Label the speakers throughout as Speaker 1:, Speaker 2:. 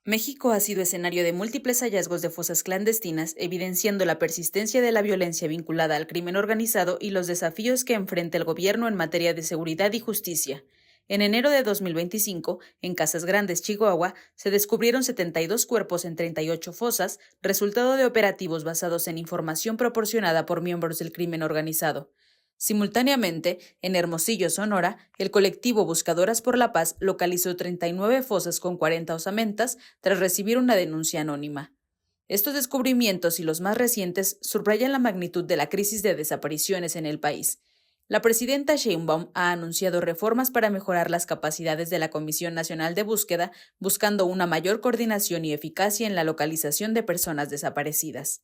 Speaker 1: México ha sido escenario de múltiples hallazgos de fosas clandestinas, evidenciando la persistencia de la violencia vinculada al crimen organizado y los desafíos que enfrenta el gobierno en materia de seguridad y justicia. En enero de 2025, en Casas Grandes, Chihuahua, se descubrieron 72 cuerpos en 38 fosas, resultado de operativos basados en información proporcionada por miembros del crimen organizado. Simultáneamente, en Hermosillo, Sonora, el colectivo Buscadoras por la Paz localizó 39 fosas con 40 osamentas tras recibir una denuncia anónima. Estos descubrimientos y los más recientes subrayan la magnitud de la crisis de desapariciones en el país. La presidenta Sheinbaum ha anunciado reformas para mejorar las capacidades de la Comisión Nacional de Búsqueda, buscando una mayor coordinación y eficacia en la localización de personas desaparecidas.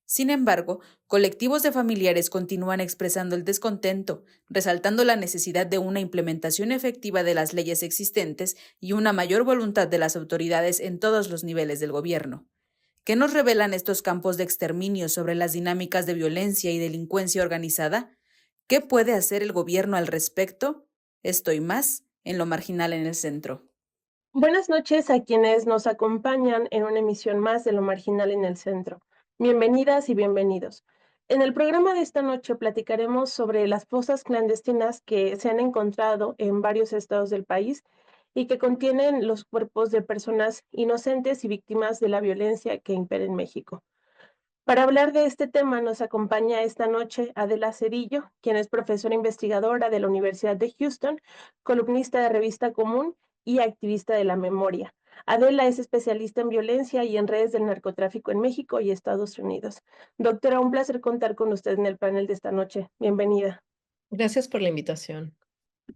Speaker 1: Sin embargo, colectivos de familiares continúan expresando el descontento, resaltando la necesidad de una implementación efectiva de las leyes existentes y una mayor voluntad de las autoridades en todos los niveles del gobierno. ¿Qué nos revelan estos campos de exterminio sobre las dinámicas de violencia y delincuencia organizada? ¿Qué puede hacer el gobierno al respecto? Esto y más en Lo Marginal en el Centro.
Speaker 2: Buenas noches a quienes nos acompañan en una emisión más de Lo Marginal en el Centro. Bienvenidas y bienvenidos. En el programa de esta noche platicaremos sobre las fosas clandestinas que se han encontrado en varios estados del país y que contienen los cuerpos de personas inocentes y víctimas de la violencia que impera en México. Para hablar de este tema nos acompaña esta noche Adela Cedillo, quien es profesora investigadora de la Universidad de Houston, columnista de Revista Común y activista de la memoria. Adela es especialista en violencia y en redes del narcotráfico en México y Estados Unidos. Doctora, un placer contar con usted en el panel de esta noche. Bienvenida.
Speaker 3: Gracias por la invitación.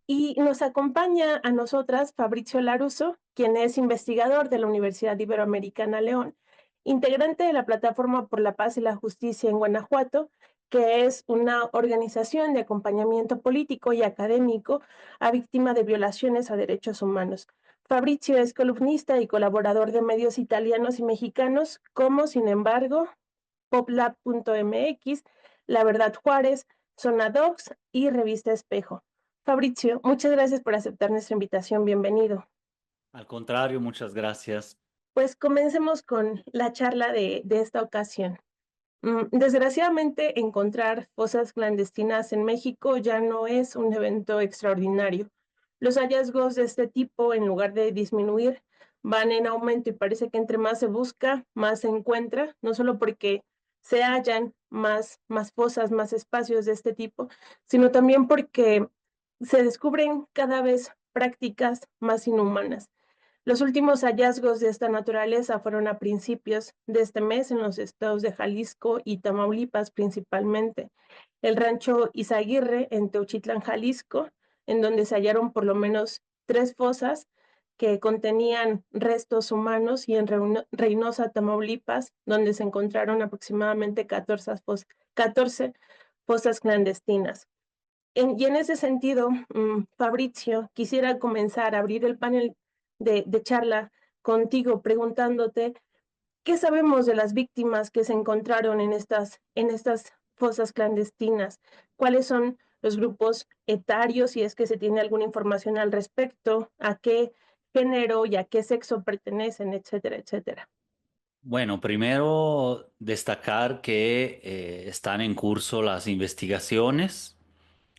Speaker 2: Y nos acompaña a nosotras Fabrizio Laruso, quien es investigador de la Universidad Iberoamericana León, integrante de la Plataforma por la Paz y la Justicia en Guanajuato, que es una organización de acompañamiento político y académico a víctimas de violaciones a derechos humanos. Fabrizio es columnista y colaborador de medios italianos y mexicanos como, sin embargo, poplab.mx, La Verdad Juárez, Zona Docs y Revista Espejo. Fabrizio, muchas gracias por aceptar nuestra invitación. Bienvenido.
Speaker 4: Al contrario, muchas gracias.
Speaker 2: Pues comencemos con la charla de esta ocasión. Desgraciadamente, encontrar fosas clandestinas en México ya no es un evento extraordinario. Los hallazgos de este tipo, en lugar de disminuir, van en aumento y parece que entre más se busca, más se encuentra, no solo porque se hallan más fosas, más espacios de este tipo, sino también porque se descubren cada vez prácticas más inhumanas. Los últimos hallazgos de esta naturaleza fueron a principios de este mes en los estados de Jalisco y Tamaulipas principalmente. El rancho Izaguirre en Teuchitlán, Jalisco, en donde se hallaron por lo menos 3 fosas que contenían restos humanos, y en Reynosa, Tamaulipas, donde se encontraron aproximadamente 14 fosas clandestinas. Y en ese sentido, Fabrizio, quisiera comenzar a abrir el panel de charla contigo preguntándote qué sabemos de las víctimas que se encontraron en estas fosas clandestinas, cuáles son los grupos etarios, si es que se tiene alguna información al respecto, a qué género y a qué sexo pertenecen, etcétera, etcétera.
Speaker 4: Bueno, primero destacar que están en curso las investigaciones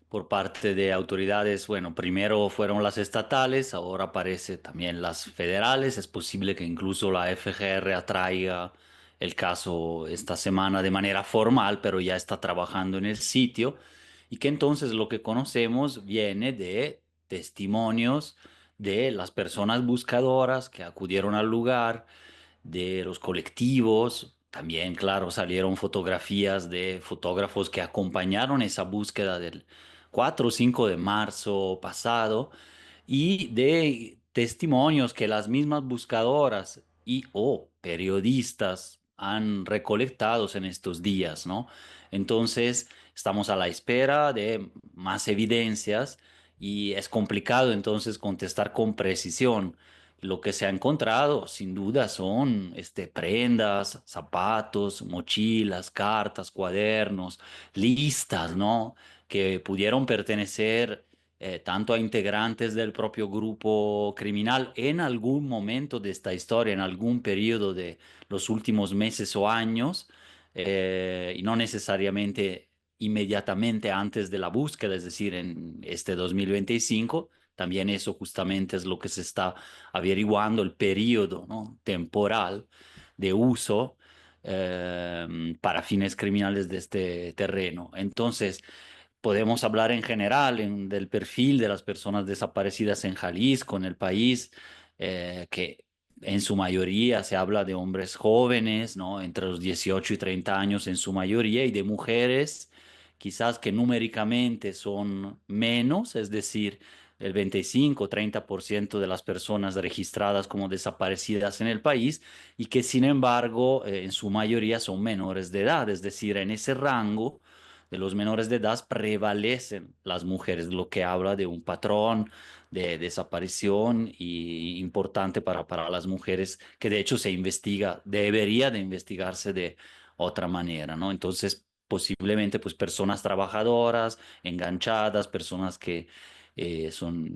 Speaker 4: por parte de autoridades. Bueno, primero fueron las estatales, ahora parece también las federales. Es posible que incluso la FGR atraiga el caso esta semana de manera formal, pero ya está trabajando en el sitio. Y que entonces lo que conocemos viene de testimonios de las personas buscadoras que acudieron al lugar, de los colectivos. También, claro, salieron fotografías de fotógrafos que acompañaron esa búsqueda del 4 o 5 de marzo pasado y de testimonios que las mismas buscadoras y o periodistas han recolectado en estos días, ¿no? Entonces, estamos a la espera de más evidencias y es complicado entonces contestar con precisión. Lo que se ha encontrado, sin duda, son prendas, zapatos, mochilas, cartas, cuadernos, listas, ¿no? Que pudieron pertenecer tanto a integrantes del propio grupo criminal en algún momento de esta historia, en algún periodo de los últimos meses o años, y no necesariamente inmediatamente antes de la búsqueda, es decir, en este 2025. También eso justamente es lo que se está averiguando, el periodo, ¿no?, temporal de uso para fines criminales de este terreno. Entonces, podemos hablar en general del perfil de las personas desaparecidas en Jalisco, en el país, que en su mayoría se habla de hombres jóvenes, ¿no? Entre los 18 y 30 años en su mayoría, y de mujeres, quizás que numéricamente son menos, es decir, el 25-30% de las personas registradas como desaparecidas en el país, y que sin embargo en su mayoría son menores de edad, es decir, en ese rango de los menores de edad prevalecen las mujeres, lo que habla de un patrón de desaparición y importante para las mujeres, que de hecho se investiga, debería de investigarse de otra manera, ¿no? Entonces, posiblemente, pues personas trabajadoras, enganchadas, personas que son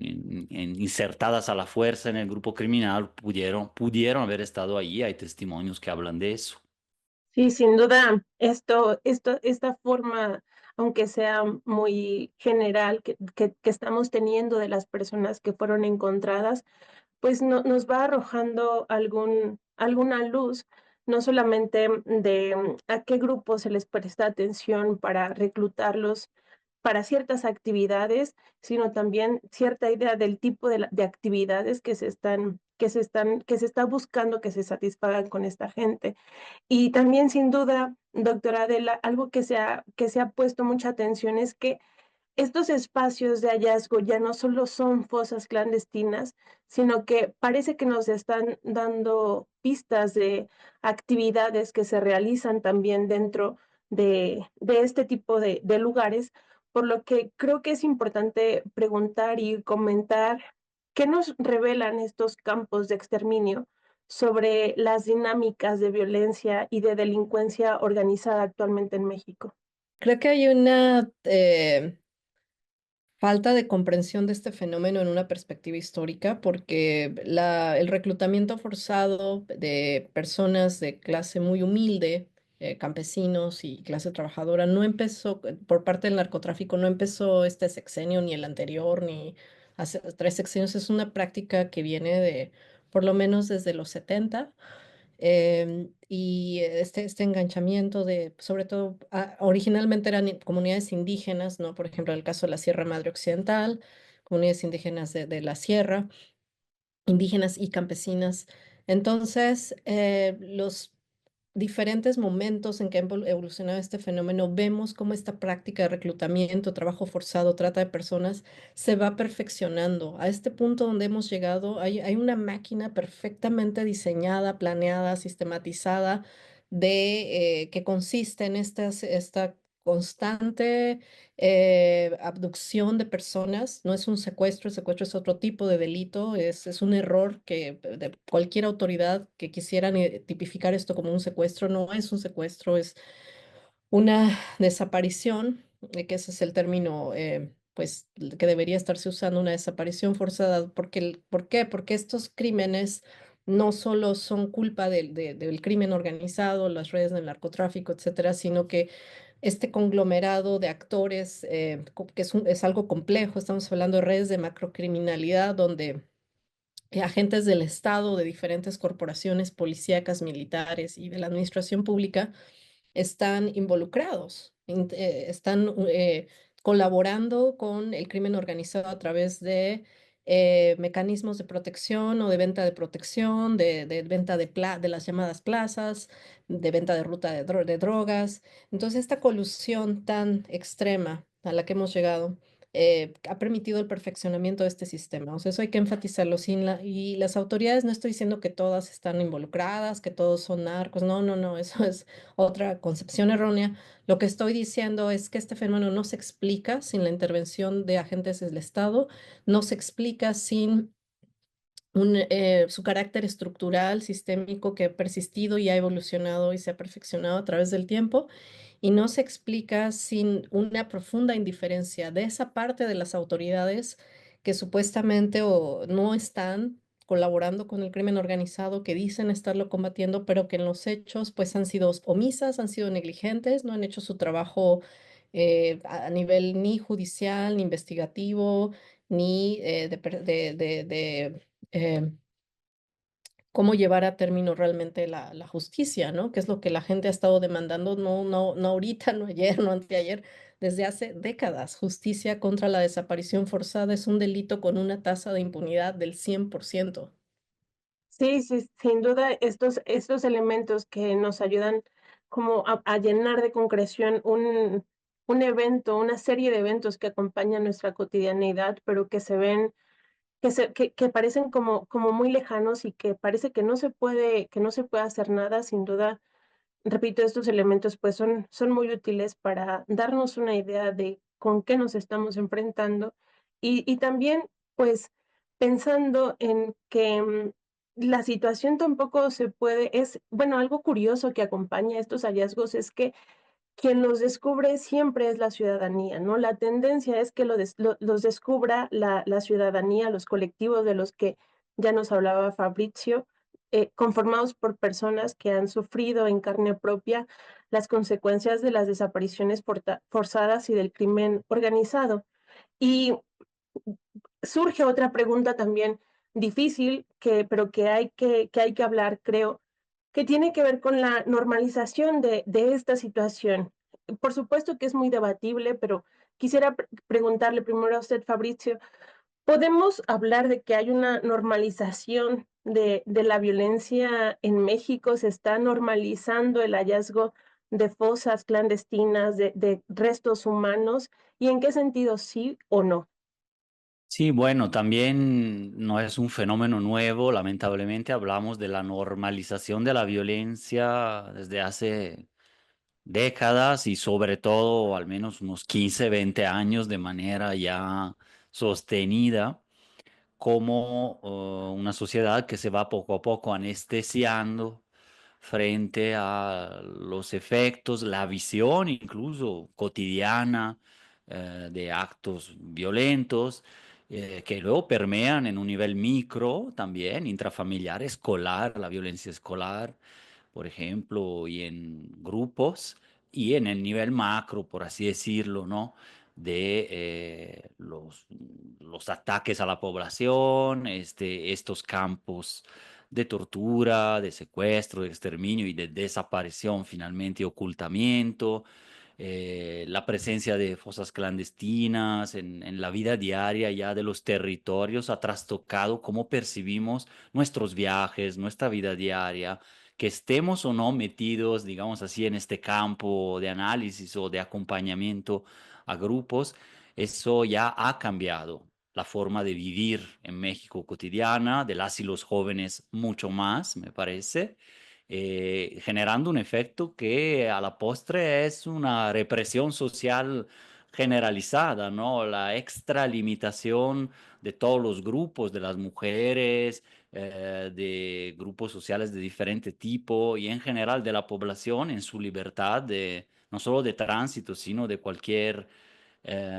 Speaker 4: insertadas a la fuerza en el grupo criminal, pudieron haber estado allí. Hay testimonios que hablan de eso.
Speaker 2: Sí, sin duda, esta forma, aunque sea muy general, que estamos teniendo de las personas que fueron encontradas, pues nos va arrojando alguna luz, no solamente de a qué grupo se les presta atención para reclutarlos para ciertas actividades, sino también cierta idea del tipo de actividades que se está buscando que se satisfagan con esta gente. Y también, sin duda, doctora Adela, algo que se ha puesto mucha atención es que estos espacios de hallazgo ya no solo son fosas clandestinas, sino que parece que nos están dando pistas de actividades que se realizan también dentro de este tipo de lugares, por lo que creo que es importante preguntar y comentar qué nos revelan estos campos de exterminio sobre las dinámicas de violencia y de delincuencia organizada actualmente en México.
Speaker 3: Creo que hay una falta de comprensión de este fenómeno en una perspectiva histórica, porque el reclutamiento forzado de personas de clase muy humilde, campesinos y clase trabajadora, no empezó por parte del narcotráfico, no empezó este sexenio ni el anterior, ni hace 3 sexenios. Es una práctica que viene de por lo menos desde los 70. Y este enganchamiento de, sobre todo, originalmente eran comunidades indígenas, ¿no? Por ejemplo, en el caso de la Sierra Madre Occidental, comunidades indígenas de la sierra, indígenas y campesinas. Entonces, los diferentes momentos en que ha evolucionado este fenómeno, vemos cómo esta práctica de reclutamiento, trabajo forzado, trata de personas, se va perfeccionando. A este punto donde hemos llegado, hay una máquina perfectamente diseñada, planeada, sistematizada, que consiste en esta constante abducción de personas. No es un secuestro, el secuestro es otro tipo de delito, es un error que de cualquier autoridad que quisieran tipificar esto como un secuestro, no es un secuestro, es una desaparición, que ese es el término pues que debería estarse usando, una desaparición forzada. ¿Por qué? Porque estos crímenes no solo son culpa del crimen organizado, las redes del narcotráfico, etcétera, sino que este conglomerado de actores, que es algo complejo. Estamos hablando de redes de macrocriminalidad donde agentes del Estado, de diferentes corporaciones policíacas, militares y de la administración pública están involucrados, están colaborando con el crimen organizado a través de mecanismos de protección o de venta de protección, de venta de las llamadas plazas, de venta de ruta de drogas. Entonces, esta colusión tan extrema a la que hemos llegado ha permitido el perfeccionamiento de este sistema. O sea, eso hay que enfatizarlo. Y las autoridades, no estoy diciendo que todas están involucradas, que todos son narcos. No, no, no, eso es otra concepción errónea. Lo que estoy diciendo es que este fenómeno no se explica sin la intervención de agentes del Estado, no se explica sin su carácter estructural, sistémico, que ha persistido y ha evolucionado y se ha perfeccionado a través del tiempo, y no se explica sin una profunda indiferencia de esa parte de las autoridades que supuestamente o no están colaborando con el crimen organizado, que dicen estarlo combatiendo, pero que en los hechos pues han sido omisas, han sido negligentes, no han hecho su trabajo a nivel ni judicial, ni investigativo, ni eh, cómo llevar a término realmente la justicia, ¿no? Que es lo que la gente ha estado demandando, no, no, no ahorita, no ayer, no anteayer, desde hace décadas. Justicia contra la desaparición forzada es un delito con una tasa de impunidad del 100%.
Speaker 2: Sí, sí, sin duda estos elementos que nos ayudan como a llenar de concreción un evento, una serie de eventos que acompañan nuestra cotidianeidad, pero que se ven, que parecen como muy lejanos y que parece que no se puede hacer nada. Sin duda, repito, estos elementos pues son muy útiles para darnos una idea de con qué nos estamos enfrentando y también pues pensando en que la situación tampoco se puede, bueno, algo curioso que acompaña estos hallazgos es que quien los descubre siempre es la ciudadanía, ¿no? La tendencia es que los descubra la ciudadanía, los colectivos de los que ya nos hablaba Fabrizio, conformados por personas que han sufrido en carne propia las consecuencias de las desapariciones forzadas y del crimen organizado. Y surge otra pregunta también difícil, pero que hay que hablar, creo, que tiene que ver con la normalización de esta situación. Por supuesto que es muy debatible, pero quisiera preguntarle primero a usted, Fabrizio, ¿podemos hablar de que hay una normalización de la violencia en México? ¿Se está normalizando el hallazgo de fosas clandestinas, de restos humanos? ¿Y en qué sentido sí o no?
Speaker 4: Sí, bueno, también no es un fenómeno nuevo, lamentablemente hablamos de la normalización de la violencia desde hace décadas y sobre todo al menos unos 15, 20 años de manera ya sostenida, como una sociedad que se va poco a poco anestesiando frente a los efectos, la visión incluso cotidiana de actos violentos que luego permean en un nivel micro también, intrafamiliar, escolar, la violencia escolar, por ejemplo, y en grupos, y en el nivel macro, por así decirlo, ¿no? De los ataques a la población, estos campos de tortura, de secuestro, de exterminio y de desaparición finalmente y ocultamiento, la presencia de fosas clandestinas en la vida diaria ya de los territorios ha trastocado cómo percibimos nuestros viajes, nuestra vida diaria, que estemos o no metidos, digamos así, en este campo de análisis o de acompañamiento a grupos, eso ya ha cambiado la forma de vivir en México cotidiana, de las y los jóvenes mucho más, me parece, generando un efecto que a la postre es una represión social generalizada, ¿no? La extralimitación de todos los grupos, de las mujeres, de grupos sociales de diferente tipo y en general de la población en su libertad de no solo de tránsito, sino de cualquier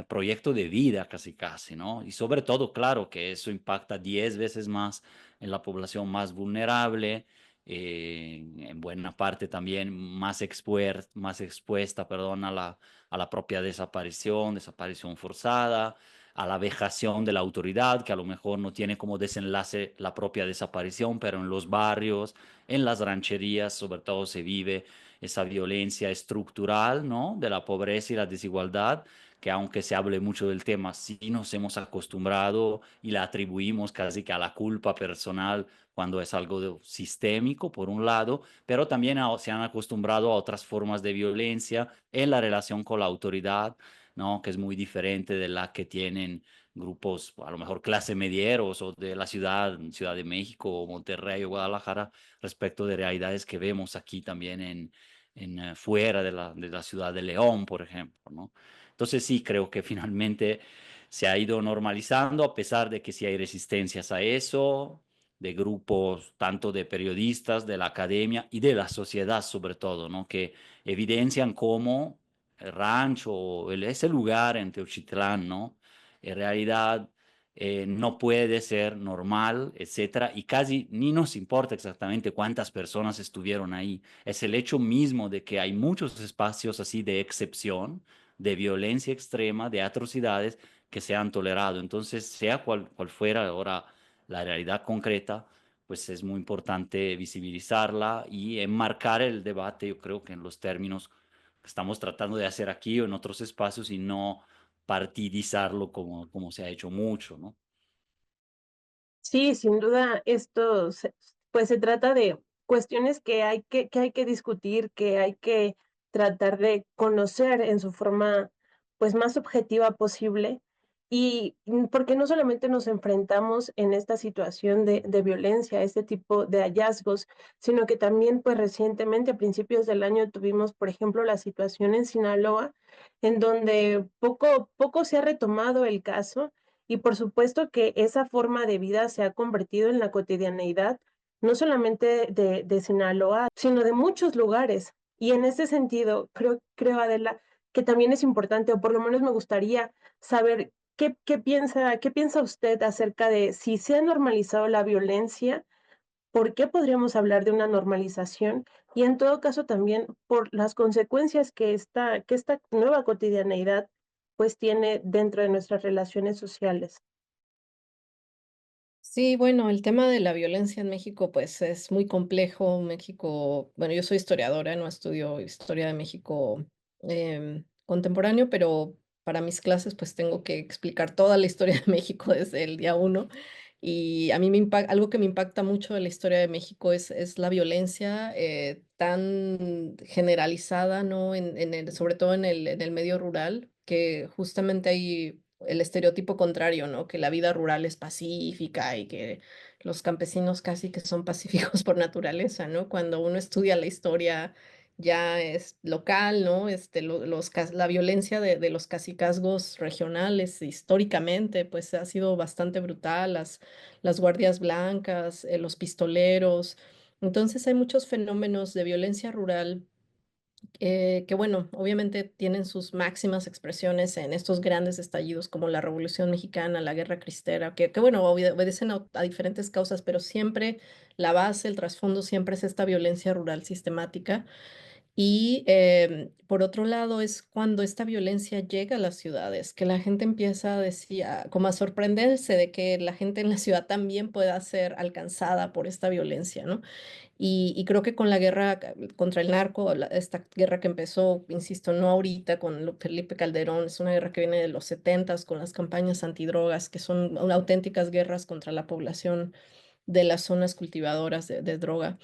Speaker 4: proyecto de vida casi casi, ¿no? Y sobre todo, claro, que eso impacta 10 veces más en la población más vulnerable, en buena parte también más expuesta, perdón, a la propia desaparición forzada, a la vejación de la autoridad, que a lo mejor no tiene como desenlace la propia desaparición, pero en los barrios, en las rancherías, sobre todo se vive esa violencia estructural, ¿no? De la pobreza y la desigualdad que aunque se hable mucho del tema, sí nos hemos acostumbrado y la atribuimos casi que a la culpa personal cuando es algo sistémico, por un lado, pero también se han acostumbrado a otras formas de violencia en la relación con la autoridad, ¿no? Que es muy diferente de la que tienen grupos, a lo mejor clase medieros o de la Ciudad de México o Monterrey o Guadalajara, respecto de realidades que vemos aquí también fuera de la ciudad de León, por ejemplo, ¿no? Entonces sí, creo que finalmente se ha ido normalizando, a pesar de que sí hay resistencias a eso, de grupos tanto de periodistas, de la academia y de la sociedad sobre todo, ¿no? Que evidencian cómo el rancho, ese lugar en Teochitlán, ¿no? En realidad no puede ser normal, etcétera, y casi ni nos importa exactamente cuántas personas estuvieron ahí. Es el hecho mismo de que hay muchos espacios así de excepción, de violencia extrema, de atrocidades que se han tolerado. Entonces, sea cual fuera ahora la realidad concreta, pues es muy importante visibilizarla y enmarcar el debate, yo creo que en los términos que estamos tratando de hacer aquí o en otros espacios y no partidizarlo como se ha hecho mucho, ¿no?
Speaker 2: Sí, sin duda, pues se trata de cuestiones que hay que discutir, que hay que tratar de conocer en su forma, pues, más objetiva posible. Y porque no solamente nos enfrentamos en esta situación de violencia, este tipo de hallazgos, sino que también, pues, recientemente, a principios del año, tuvimos, por ejemplo, la situación en Sinaloa, en donde poco se ha retomado el caso y por supuesto que esa forma de vida se ha convertido en la cotidianeidad, no solamente de Sinaloa, sino de muchos lugares. Y en ese sentido, creo, Adela, que también es importante, o por lo menos me gustaría saber qué piensa usted acerca de si se ha normalizado la violencia, por qué podríamos hablar de una normalización y en todo caso también por las consecuencias que esta nueva cotidianeidad pues tiene dentro de nuestras relaciones sociales.
Speaker 3: Sí, bueno, el tema de la violencia en México, pues es muy complejo. México, bueno, yo soy historiadora, no estudio historia de México contemporáneo, pero para mis clases, pues tengo que explicar toda la historia de México desde el día uno. Y a mí algo que me impacta mucho de la historia de México es la violencia tan generalizada, ¿no? Sobre todo en el medio rural, que justamente hay el estereotipo contrario, ¿no? Que la vida rural es pacífica y que los campesinos casi que son pacíficos por naturaleza, ¿no? Cuando uno estudia la historia ya es local, ¿no? La violencia de los cacicazgos regionales históricamente, pues ha sido bastante brutal, las guardias blancas, los pistoleros. Entonces hay muchos fenómenos de violencia rural que bueno, obviamente tienen sus máximas expresiones en estos grandes estallidos como la Revolución Mexicana, la Guerra Cristera, que bueno, obedecen a diferentes causas, pero siempre la base, el trasfondo siempre es esta violencia rural sistemática. Y por otro lado es cuando esta violencia llega a las ciudades, que la gente empieza a decir, como a sorprenderse de que la gente en la ciudad también pueda ser alcanzada por esta violencia, ¿no? Y creo que con la guerra contra el narco, esta guerra que empezó, insisto, no ahorita con Felipe Calderón, es una guerra que viene de los setentas con las campañas antidrogas, que son auténticas guerras contra la población de las zonas cultivadoras de droga.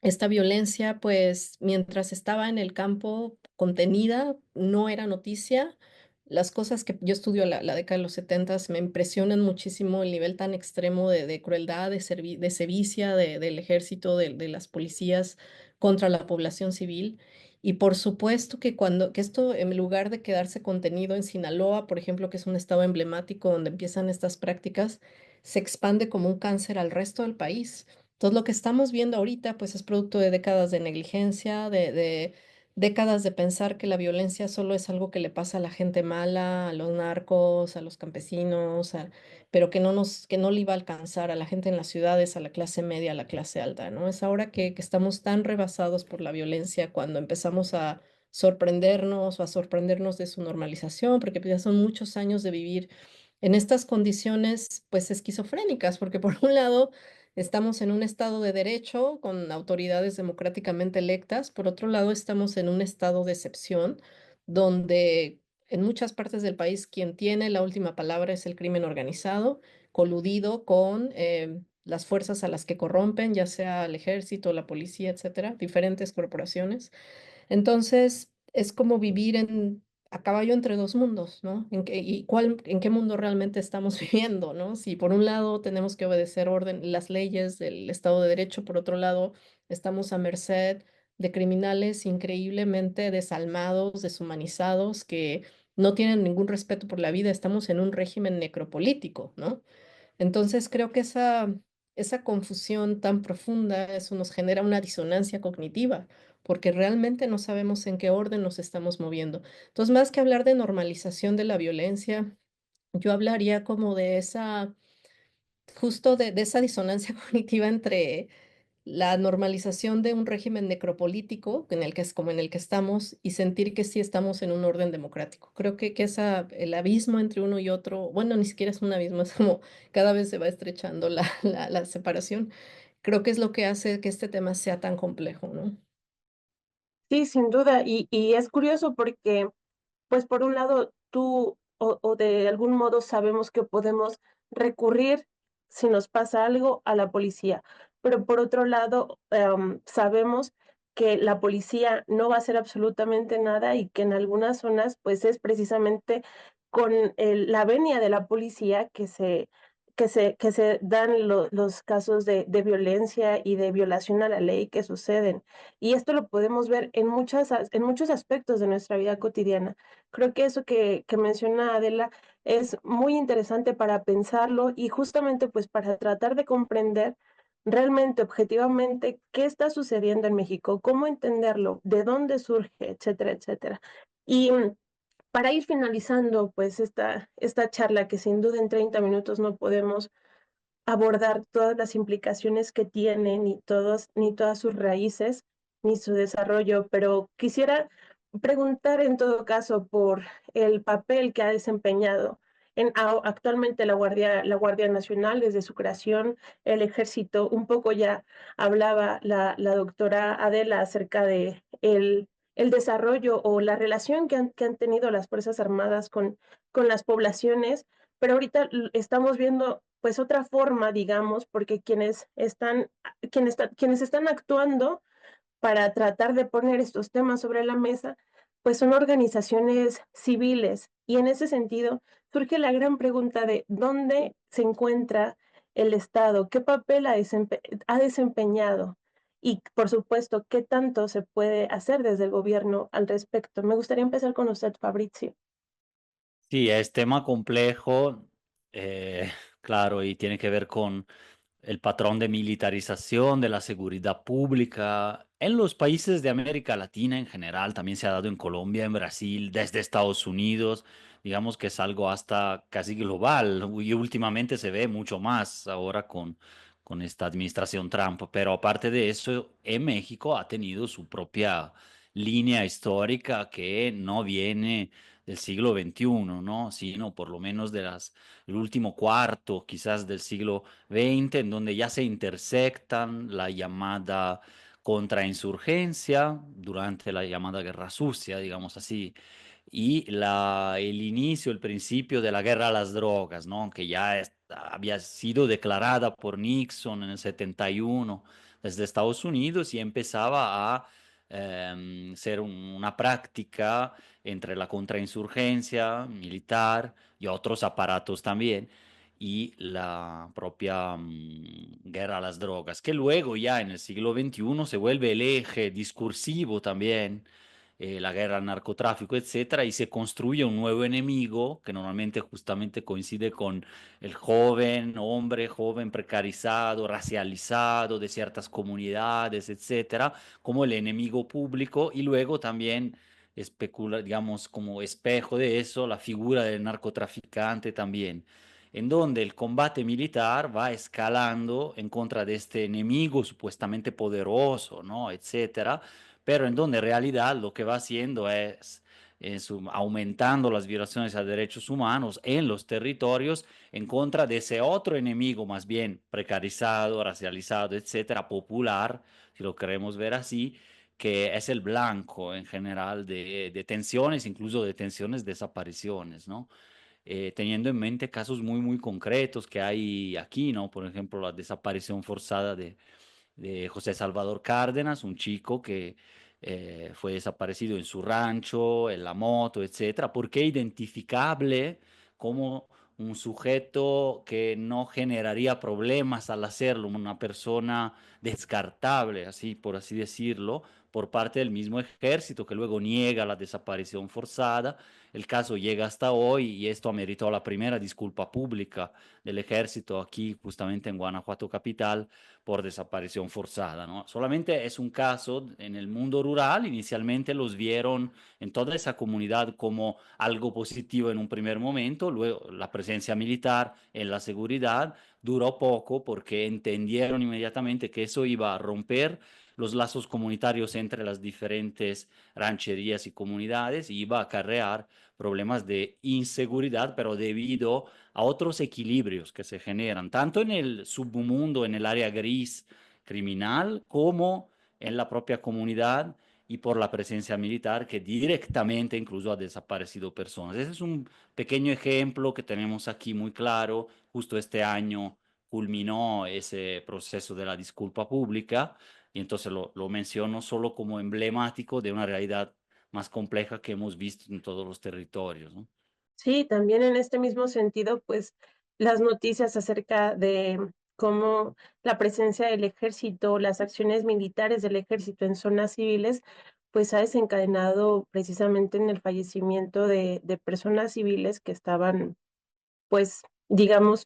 Speaker 3: Esta violencia, pues, mientras estaba en el campo contenida, no era noticia. Las cosas que yo estudio la década de los setentas me impresionan muchísimo el nivel tan extremo de crueldad, de sevicia del ejército, de las policías contra la población civil. Y por supuesto que esto, en lugar de quedarse contenido en Sinaloa, por ejemplo, que es un estado emblemático donde empiezan estas prácticas, se expande como un cáncer al resto del país. Entonces, lo que estamos viendo ahorita, pues, es producto de décadas de negligencia, de décadas de pensar que la violencia solo es algo que le pasa a la gente mala, a los narcos, a los campesinos, pero que no le iba a alcanzar a la gente en las ciudades, a la clase media, a la clase alta, ¿no? Es ahora que estamos tan rebasados por la violencia cuando empezamos a sorprendernos o a sorprendernos de su normalización, porque pues, ya son muchos años de vivir en estas condiciones, pues, esquizofrénicas, porque por un lado estamos en un estado de derecho con autoridades democráticamente electas. Por otro lado, estamos en un estado de excepción donde en muchas partes del país quien tiene la última palabra es el crimen organizado, coludido con las fuerzas a las que corrompen, ya sea el ejército, la policía, etcétera, diferentes corporaciones. Entonces, es como vivir a caballo entre dos mundos, ¿no? En qué mundo realmente estamos viviendo, ¿no? Si por un lado tenemos que obedecer las leyes del Estado de Derecho, por otro lado estamos a merced de criminales increíblemente desalmados, deshumanizados, que no tienen ningún respeto por la vida, estamos en un régimen necropolítico, ¿no? Entonces creo que esa confusión tan profunda, eso nos genera una disonancia cognitiva, porque realmente no sabemos en qué orden nos estamos moviendo. Entonces, más que hablar de normalización de la violencia, yo hablaría como justo de esa disonancia cognitiva entre la normalización de un régimen necropolítico en el que es como en el que estamos y sentir que sí estamos en un orden democrático. Creo que el abismo entre uno y otro, bueno, ni siquiera es un abismo, es como cada vez se va estrechando la separación. Creo que es lo que hace que este tema sea tan complejo, ¿no?
Speaker 2: Sí, sin duda. Y es curioso porque, pues por un lado, tú o de algún modo sabemos que podemos recurrir si nos pasa algo a la policía, pero por otro lado, sabemos que la policía no va a hacer absolutamente nada y que en algunas zonas, pues es precisamente con la venia de la policía que se dan los casos de violencia y de violación a la ley que suceden. Y esto lo podemos ver en en muchos aspectos de nuestra vida cotidiana. Creo que eso que menciona Adela es muy interesante para pensarlo y justamente pues para tratar de comprender realmente, objetivamente, qué está sucediendo en México, cómo entenderlo, de dónde surge, etcétera, etcétera. Y para ir finalizando pues esta charla que sin duda en 30 minutos no podemos abordar todas las implicaciones que tiene, ni todas sus raíces, ni su desarrollo, pero quisiera preguntar en todo caso por el papel que ha desempeñado actualmente la Guardia Nacional desde su creación, el Ejército. Un poco ya hablaba la doctora Adela acerca de el desarrollo o la relación que han tenido las Fuerzas Armadas con las poblaciones, pero ahorita estamos viendo pues otra forma, digamos, porque quienes están actuando para tratar de poner estos temas sobre la mesa, pues son organizaciones civiles. Y en ese sentido surge la gran pregunta de dónde se encuentra el Estado, qué papel ha desempeñado y, por supuesto, qué tanto se puede hacer desde el gobierno al respecto. Me gustaría empezar con usted, Fabrizio.
Speaker 4: Sí, es tema complejo, claro, y tiene que ver con el patrón de militarización de la seguridad pública en los países de América Latina en general, también se ha dado en Colombia, en Brasil, desde Estados Unidos, digamos que es algo hasta casi global y últimamente se ve mucho más ahora con esta administración Trump, pero aparte de eso, en México ha tenido su propia línea histórica que no viene del siglo XXI, ¿no? Sino por lo menos el último cuarto, quizás del siglo XX, en donde ya se intersectan la llamada contrainsurgencia durante la llamada Guerra Sucia, digamos así, y el inicio, el principio de la guerra a las drogas, ¿no? Que ya había sido declarada por Nixon en el 71 desde Estados Unidos y empezaba a ser una práctica entre la contrainsurgencia militar y otros aparatos también y la propia guerra a las drogas, que luego ya en el siglo XXI se vuelve el eje discursivo también, la guerra al narcotráfico, etcétera, y se construye un nuevo enemigo que normalmente justamente coincide con el joven, hombre joven precarizado, racializado de ciertas comunidades, etcétera, como el enemigo público y luego también especula, digamos, como espejo de eso, la figura del narcotraficante también, en donde el combate militar va escalando en contra de este enemigo supuestamente poderoso, ¿no? Etcétera, pero en donde en realidad lo que va haciendo es aumentando las violaciones a derechos humanos en los territorios en contra de ese otro enemigo más bien precarizado, racializado, etcétera, popular, si lo queremos ver así, que es el blanco en general de detenciones, incluso detenciones, desapariciones, ¿no? Teniendo en mente casos muy, muy concretos que hay aquí, ¿no? Por ejemplo, la desaparición forzada de José Salvador Cárdenas, un chico que fue desaparecido en su rancho, en la moto, etcétera, porque identificable como un sujeto que no generaría problemas al hacerlo, una persona descartable, así por así decirlo, por parte del mismo ejército que luego niega la desaparición forzada. El caso llega hasta hoy y esto ameritó la primera disculpa pública del ejército aquí justamente en Guanajuato capital por desaparición forzada, ¿no? Solamente es un caso en el mundo rural, inicialmente los vieron en toda esa comunidad como algo positivo en un primer momento, luego la presencia militar en la seguridad duró poco porque entendieron inmediatamente que eso iba a romper los lazos comunitarios entre las diferentes rancherías y comunidades y iba a acarrear problemas de inseguridad, pero debido a otros equilibrios que se generan, tanto en el submundo, en el área gris criminal, como en la propia comunidad y por la presencia militar que directamente incluso ha desaparecido personas. Ese es un pequeño ejemplo que tenemos aquí muy claro. Justo este año culminó ese proceso de la disculpa pública y entonces lo menciono solo como emblemático de una realidad más compleja que hemos visto en todos los territorios, ¿no?
Speaker 2: Sí, también en este mismo sentido, pues las noticias acerca de cómo la presencia del ejército, las acciones militares del ejército en zonas civiles, pues ha desencadenado precisamente en el fallecimiento de personas civiles que estaban, pues, digamos,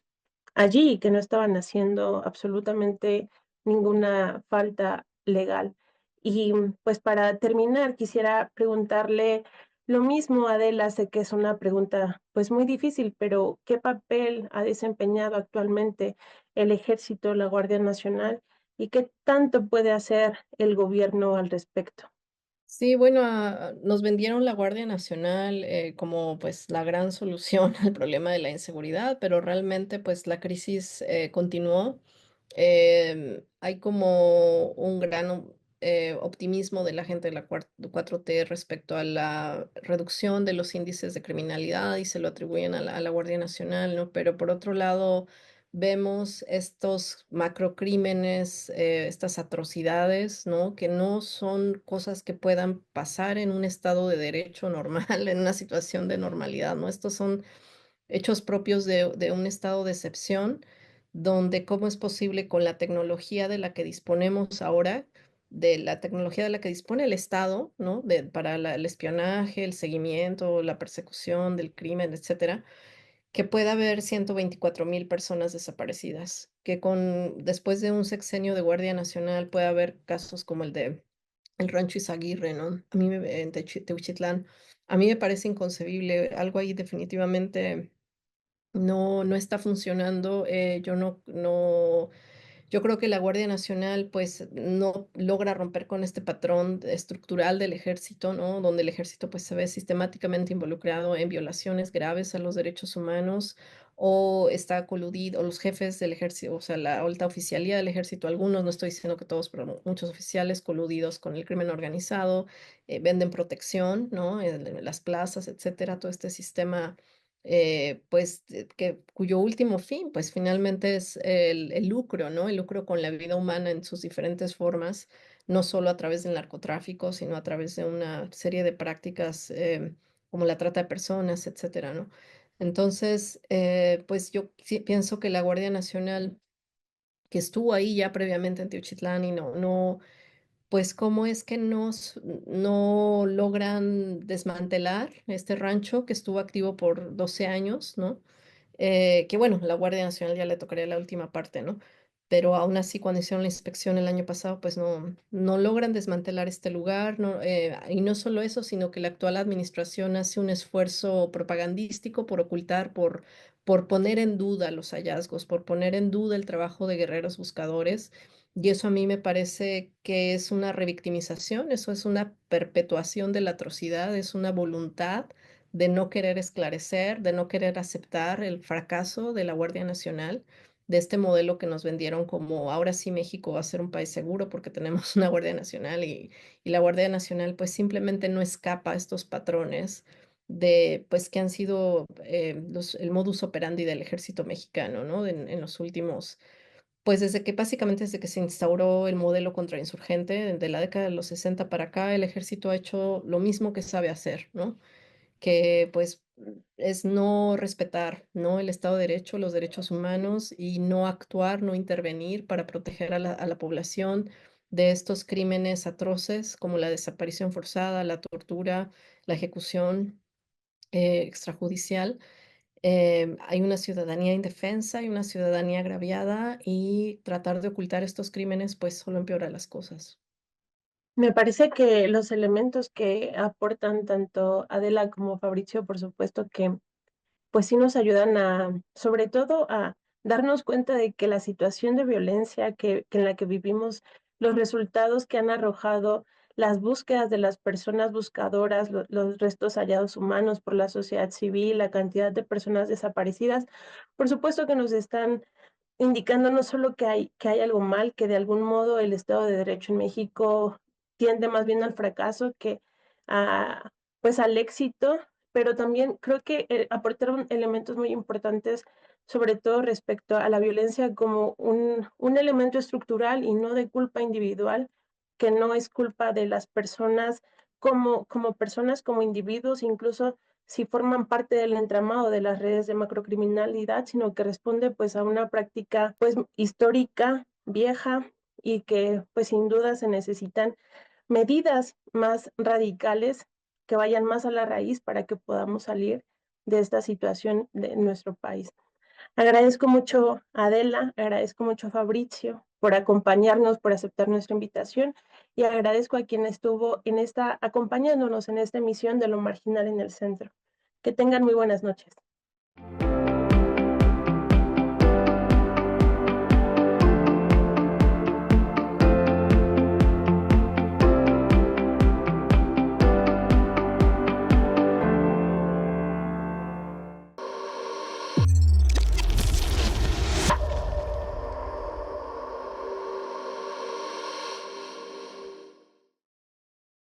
Speaker 2: allí y que no estaban haciendo absolutamente ninguna falta legal. Y pues para terminar, quisiera preguntarle lo mismo, Adela, sé que es una pregunta pues muy difícil, pero ¿qué papel ha desempeñado actualmente el Ejército, la Guardia Nacional y qué tanto puede hacer el gobierno al respecto?
Speaker 3: Sí, bueno, nos vendieron la Guardia Nacional como pues la gran solución al problema de la inseguridad, pero realmente pues la crisis continuó. Hay como un gran optimismo de la gente de la 4T respecto a la reducción de los índices de criminalidad y se lo atribuyen a la Guardia Nacional, ¿no? Pero por otro lado vemos estos macrocrímenes, estas atrocidades, ¿no? Que no son cosas que puedan pasar en un estado de derecho normal, en una situación de normalidad, ¿no? Estos son hechos propios de un estado de excepción, donde cómo es posible con la tecnología de la que disponemos ahora, de la tecnología de la que dispone el Estado, ¿no? Para el espionaje, el seguimiento, la persecución del crimen, etcétera, que pueda haber 124.000 personas desaparecidas, que después de un sexenio de Guardia Nacional puede haber casos como el de el Rancho Izaguirre, ¿no? En Teuchitlán, a mí me parece inconcebible, algo ahí definitivamente no está funcionando. Yo creo que la Guardia Nacional pues no logra romper con este patrón estructural del ejército, ¿no? Donde el ejército pues se ve sistemáticamente involucrado en violaciones graves a los derechos humanos o está coludido, o los jefes del ejército, o sea, la alta oficialía del ejército, algunos, no estoy diciendo que todos, pero muchos oficiales coludidos con el crimen organizado, venden protección, ¿no? En las plazas, etcétera, todo este sistema pues cuyo último fin, pues finalmente es el lucro, ¿no? El lucro con la vida humana en sus diferentes formas, no solo a través del narcotráfico, sino a través de una serie de prácticas como la trata de personas, etcétera, ¿no? Entonces, pues yo sí pienso que la Guardia Nacional, que estuvo ahí ya previamente en Teuchitlán y no, pues, ¿cómo es que no logran desmantelar este rancho que estuvo activo por 12 años, ¿no? Que bueno, la Guardia Nacional ya le tocaría la última parte, ¿no? Pero aún así, cuando hicieron la inspección el año pasado, pues no logran desmantelar este lugar, no, y no solo eso, sino que la actual administración hace un esfuerzo propagandístico por ocultar, por poner en duda los hallazgos, por poner en duda el trabajo de guerreros buscadores, y eso a mí me parece que es una revictimización, eso es una perpetuación de la atrocidad, es una voluntad de no querer esclarecer, de no querer aceptar el fracaso de la Guardia Nacional. de este modelo que nos vendieron como ahora sí México va a ser un país seguro porque tenemos una Guardia Nacional y la Guardia Nacional pues simplemente no escapa a estos patrones de pues que han sido el modus operandi del ejército mexicano, ¿no? En los últimos, pues básicamente desde que se instauró el modelo contrainsurgente, de la década de los 60 para acá, el ejército ha hecho lo mismo que sabe hacer, ¿no? Que pues es no respetar, ¿no? El Estado de Derecho, los derechos humanos y no actuar, no intervenir para proteger a la población de estos crímenes atroces como la desaparición forzada, la tortura, la ejecución extrajudicial. Hay una ciudadanía indefensa y una ciudadanía agraviada y tratar de ocultar estos crímenes pues solo empeora las cosas.
Speaker 2: Me parece que los elementos que aportan tanto Adela como Fabricio, por supuesto que pues sí nos ayudan a, sobre todo a darnos cuenta de que la situación de violencia que en la que vivimos, los resultados que han arrojado las búsquedas de las personas buscadoras, los restos hallados humanos por la sociedad civil, la cantidad de personas desaparecidas, por supuesto que nos están indicando no solo que hay algo mal, que de algún modo el Estado de Derecho en México tiende más bien al fracaso que a, pues al éxito, pero también creo que aportaron elementos muy importantes, sobre todo respecto a la violencia como un elemento estructural y no de culpa individual, que no es culpa de las personas como personas, como individuos, incluso si forman parte del entramado de las redes de macrocriminalidad, sino que responde pues a una práctica pues histórica, vieja y que pues sin duda se necesitan medidas más radicales que vayan más a la raíz para que podamos salir de esta situación de nuestro país. Agradezco mucho a Adela, agradezco mucho a Fabricio por acompañarnos, por aceptar nuestra invitación y agradezco a quien estuvo acompañándonos en esta emisión de Lo Marginal en el Centro. Que tengan muy buenas noches.